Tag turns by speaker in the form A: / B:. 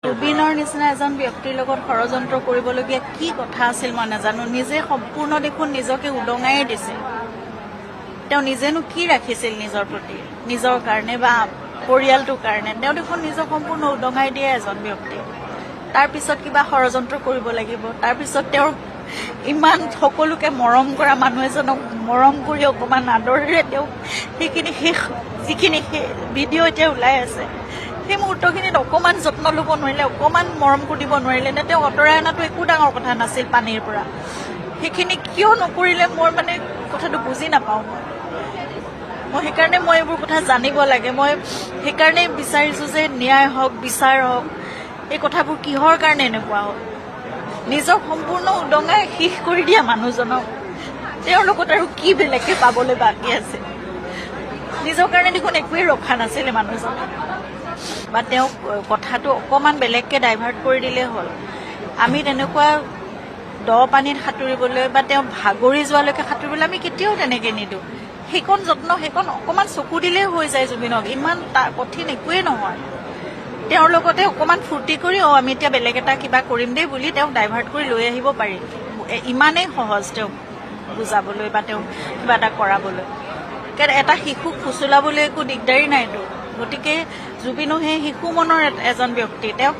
A: জুবিনৰ নিচিনা এজন ব্যক্তিৰ লগত ষড়যন্ত্ৰ কৰিবলগীয়া কি কথা আছিল মই নাজানো। নিজে সম্পূৰ্ণ দেখোন নিজকে উদঙাই দিছিল। তেওঁ নিজেনো কি ৰাখিছিল নিজৰ প্ৰতি, নিজৰ কাৰণে বা পৰিয়ালটোৰ কাৰণে। তেওঁ দেখোন নিজক সম্পূৰ্ণ উদঙাই দিয়ে এজন ব্যক্তি। তাৰপিছত কিবা ষড়যন্ত্ৰ কৰিব লাগিব। তাৰপিছত তেওঁৰ ইমান সকলোকে মৰম কৰা মানুহ এজনক মৰম কৰি অকণমান আদৰেৰে তেওঁক সেইখিনি যিখিনি ভিডিঅ' এতিয়া ওলাই আছে, সেই মুহূৰ্তখিনিত অকণমান যত্ন ল'ব নোৱাৰিলে, অকণমান মৰম কৰিব নোৱাৰিলে নে? তেওঁ আঁতৰাই অনাটো একো ডাঙৰ কথা নাছিল পানীৰ পৰা। সেইখিনি কিয় নকৰিলে মোৰ মানে কথাটো বুজি নাপাওঁ। মই সেইকাৰণে এইবোৰ কথা জানিব লাগে। মই সেইকাৰণেই বিচাৰিছোঁ যে ন্যায় হওক, বিচাৰ হওক। এই কথাবোৰ কিহৰ কাৰণে এনেকুৱা হ'ল? নিজক সম্পূৰ্ণ উদঙাই শেষ কৰি দিয়া মানুহজনক তেওঁৰ লগত আৰু কি বেলেগকৈ পাবলৈ বাকী আছে? নিজৰ কাৰণে দেখোন একোৱেই ৰখা নাছিলে মানুহজনে। বা তেওঁক কথাটো অকণমান বেলেগকৈ ডাইভাৰ্ট কৰি দিলেই হ'ল। আমি তেনেকুৱা দ পানীত সাঁতুৰিবলৈ বা তেওঁ ভাগৰি যোৱালৈকে সাঁতুৰিবলৈ আমি কেতিয়াও তেনেকৈ নিদিওঁ। সেইকণ যত্ন, সেইকণ অকণমান চকু দিলেই হৈ যায় জুবিনক। ইমান কঠিন একোৱেই নহয়। তেওঁৰ লগতে অকণমান ফূৰ্তি কৰি আমি এতিয়া বেলেগ এটা কিবা কৰিম দেই বুলি তেওঁক ডাইভাৰ্ট কৰি লৈ আহিব পাৰি। ইমানেই সহজ তেওঁক বুজাবলৈ বা তেওঁক কিবা এটা কৰাবলৈ। এটা শিশুক ফুচলাবলৈ একো দিগদাৰী নাইতো। গতিকে জুবিনো সেই শিশু মনৰ এজন ব্যক্তি। তেওঁক